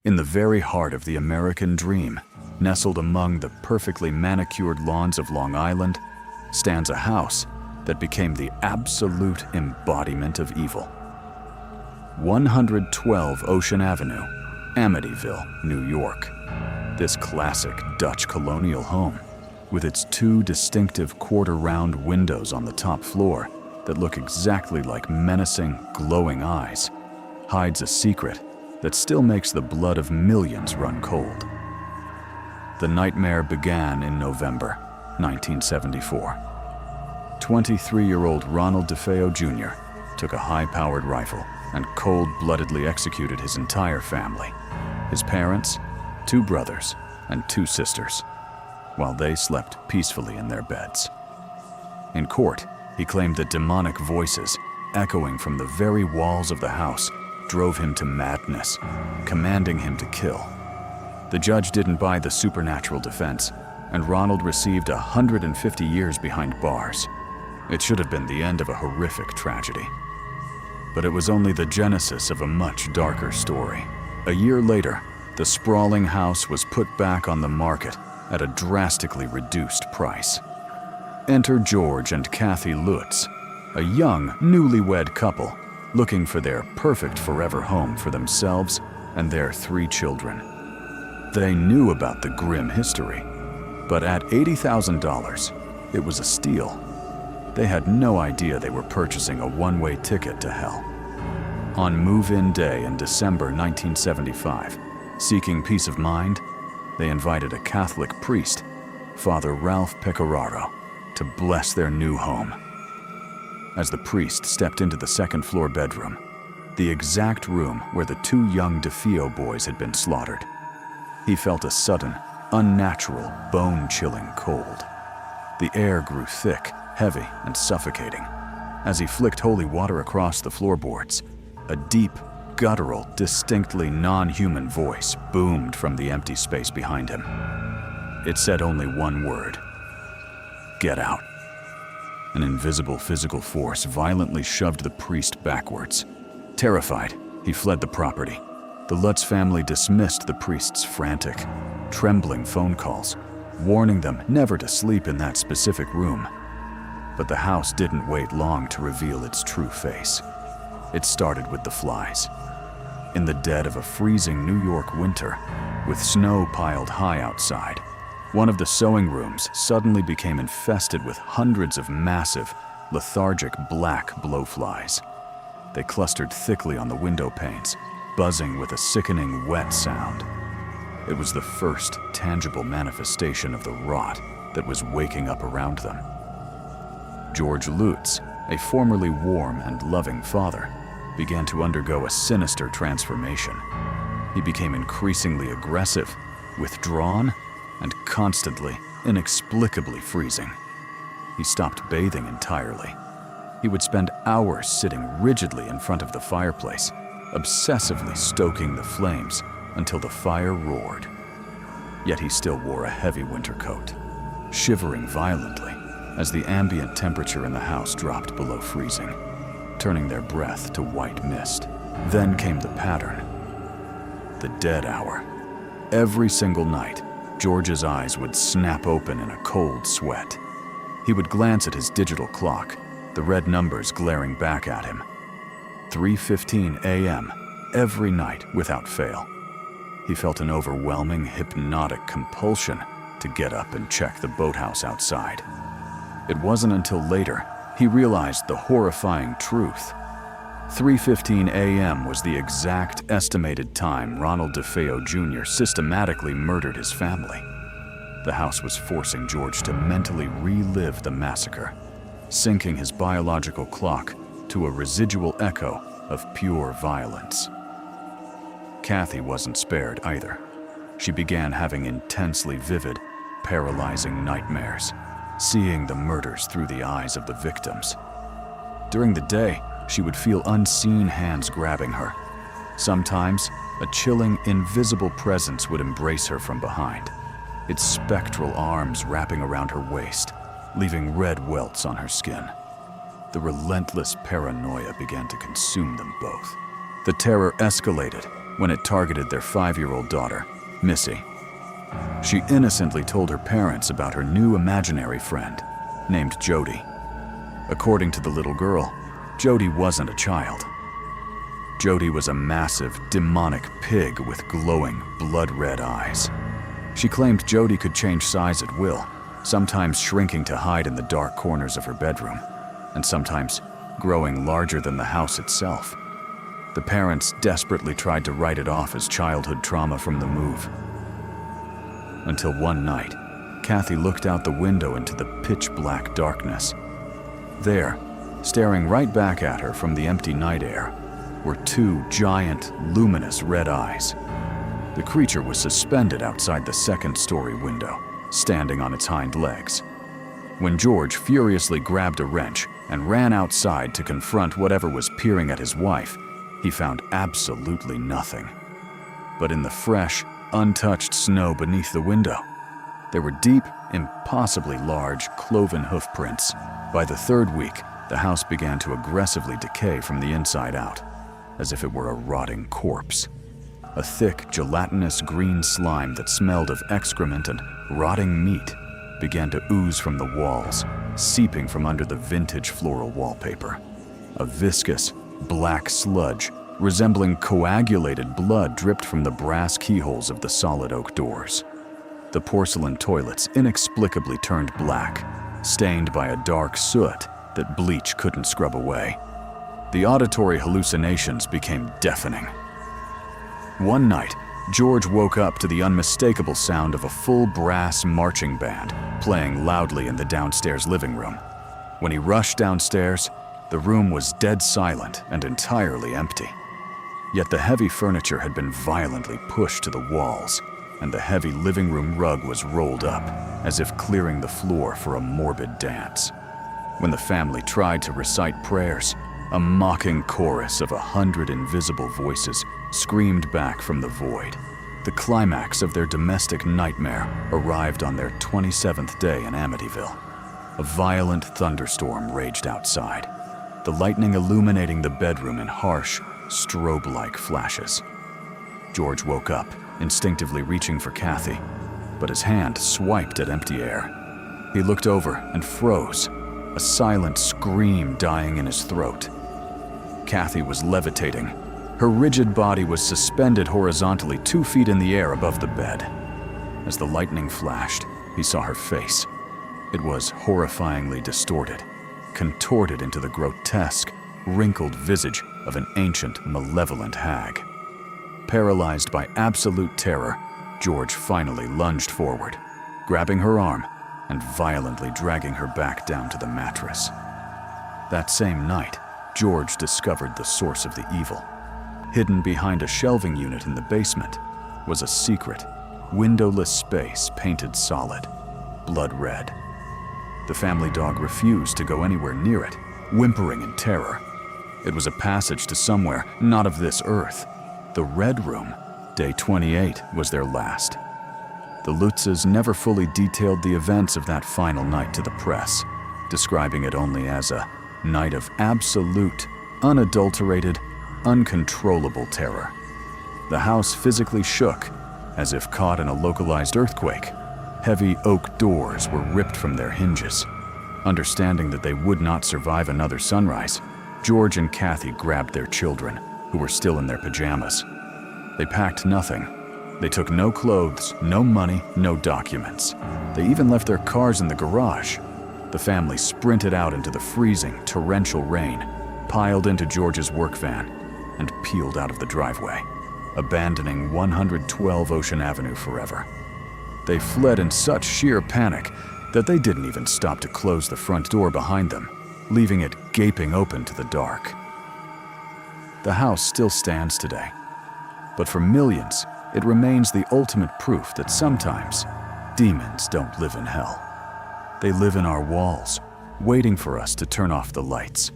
In the very heart of the American dream, nestled among the perfectly manicured lawns of Long Island, stands a house that became the absolute embodiment of evil. 112 Ocean Avenue, Amityville, New York. This classic Dutch colonial home, with its two distinctive quarter-round windows on the top floor that look exactly like menacing, glowing eyes, hides a secret that still makes the blood of millions run cold. The nightmare began in November 1974. 23-year-old Ronald DeFeo Jr. took a high-powered rifle and cold-bloodedly executed his entire family, his parents, 2 brothers, and 2 sisters, while they slept peacefully in their beds. In court, he claimed that demonic voices, echoing from the very walls of the house, drove him to madness, commanding him to kill. The judge didn't buy the supernatural defense, and Ronald received 150 years behind bars. It should have been the end of a horrific tragedy. But it was only the genesis of a much darker story. A year later, the sprawling house was put back on the market at a drastically reduced price. Enter George and Kathy Lutz, a young, newlywed couple looking for their perfect forever home for themselves and their 3 children. They knew about the grim history, but at $80,000, it was a steal. They had no idea they were purchasing a one-way ticket to hell. On move-in day in December 1975, seeking peace of mind, they invited a Catholic priest, Father Ralph Pecoraro, to bless their new home. As the priest stepped into the second-floor bedroom, the exact room where the 2 young DeFeo boys had been slaughtered, he felt a sudden, unnatural, bone-chilling cold. The air grew thick, heavy, and suffocating. As he flicked holy water across the floorboards, a deep, guttural, distinctly non-human voice boomed from the empty space behind him. It said only one word: "Get out." An invisible physical force violently shoved the priest backwards. Terrified, he fled the property. The Lutz family dismissed the priest's frantic, trembling phone calls, warning them never to sleep in that specific room. But the house didn't wait long to reveal its true face. It started with the flies. In the dead of a freezing New York winter, with snow piled high outside, one of the sewing rooms suddenly became infested with hundreds of massive, lethargic black blowflies. They clustered thickly on the window panes, buzzing with a sickening wet sound. It was the first tangible manifestation of the rot that was waking up around them. George Lutz, a formerly warm and loving father, began to undergo a sinister transformation. He became increasingly aggressive, withdrawn, and constantly, inexplicably freezing. He stopped bathing entirely. He would spend hours sitting rigidly in front of the fireplace, obsessively stoking the flames until the fire roared. Yet he still wore a heavy winter coat, shivering violently as the ambient temperature in the house dropped below freezing, turning their breath to white mist. Then came the pattern, the dead hour. Every single night, George's eyes would snap open in a cold sweat. He would glance at his digital clock, the red numbers glaring back at him. 3:15 a.m. every night without fail. He felt an overwhelming, hypnotic compulsion to get up and check the boathouse outside. It wasn't until later he realized the horrifying truth. 3:15 a.m. was the exact estimated time Ronald DeFeo Jr. systematically murdered his family. The house was forcing George to mentally relive the massacre, syncing his biological clock to a residual echo of pure violence. Kathy wasn't spared either. She began having intensely vivid, paralyzing nightmares, seeing the murders through the eyes of the victims. During the day, she would feel unseen hands grabbing her. Sometimes, a chilling, invisible presence would embrace her from behind, its spectral arms wrapping around her waist, leaving red welts on her skin. The relentless paranoia began to consume them both. The terror escalated when it targeted their 5-year-old daughter, Missy. She innocently told her parents about her new imaginary friend, named Jodie. According to the little girl, Jodie wasn't a child. Jodie was a massive, demonic pig with glowing, blood-red eyes. She claimed Jodie could change size at will, sometimes shrinking to hide in the dark corners of her bedroom, and sometimes growing larger than the house itself. The parents desperately tried to write it off as childhood trauma from the move. Until one night, Kathy looked out the window into the pitch-black darkness. There, staring right back at her from the empty night air, were 2 giant, luminous red eyes. The creature was suspended outside the second-story window, standing on its hind legs. When George furiously grabbed a wrench and ran outside to confront whatever was peering at his wife, he found absolutely nothing. But in the fresh, untouched snow beneath the window, there were deep, impossibly large, cloven hoof prints. By the 3rd week, the house began to aggressively decay from the inside out, as if it were a rotting corpse. A thick, gelatinous green slime that smelled of excrement and rotting meat began to ooze from the walls, seeping from under the vintage floral wallpaper. A viscous, black sludge resembling coagulated blood dripped from the brass keyholes of the solid oak doors. The porcelain toilets inexplicably turned black, stained by a dark soot that bleach couldn't scrub away. The auditory hallucinations became deafening. One night, George woke up to the unmistakable sound of a full brass marching band playing loudly in the downstairs living room. When he rushed downstairs, the room was dead silent and entirely empty. Yet the heavy furniture had been violently pushed to the walls, and the heavy living room rug was rolled up, as if clearing the floor for a morbid dance. When the family tried to recite prayers, a mocking chorus of 100 invisible voices screamed back from the void. The climax of their domestic nightmare arrived on their 27th day in Amityville. A violent thunderstorm raged outside, the lightning illuminating the bedroom in harsh, strobe-like flashes. George woke up, instinctively reaching for Kathy, but his hand swiped at empty air. He looked over and froze, a silent scream dying in his throat. Kathy was levitating. Her rigid body was suspended horizontally 2 feet in the air above the bed. As the lightning flashed, he saw her face. It was horrifyingly distorted, contorted into the grotesque, wrinkled visage of an ancient, malevolent hag. Paralyzed by absolute terror, George finally lunged forward, grabbing her arm and violently dragging her back down to the mattress. That same night, George discovered the source of the evil. Hidden behind a shelving unit in the basement was a secret, windowless space painted solid, blood red. The family dog refused to go anywhere near it, whimpering in terror. It was a passage to somewhere not of this earth. The Red Room, day 28, was their last. The Lutzes never fully detailed the events of that final night to the press, describing it only as a night of absolute, unadulterated, uncontrollable terror. The house physically shook, as if caught in a localized earthquake. Heavy oak doors were ripped from their hinges. Understanding that they would not survive another sunrise, George and Kathy grabbed their children, who were still in their pajamas. They packed nothing. They took no clothes, no money, no documents. They even left their cars in the garage. The family sprinted out into the freezing, torrential rain, piled into George's work van, and peeled out of the driveway, abandoning 112 Ocean Avenue forever. They fled in such sheer panic that they didn't even stop to close the front door behind them, leaving it gaping open to the dark. The house still stands today, but for millions, it remains the ultimate proof that sometimes demons don't live in hell. They live in our walls, waiting for us to turn off the lights.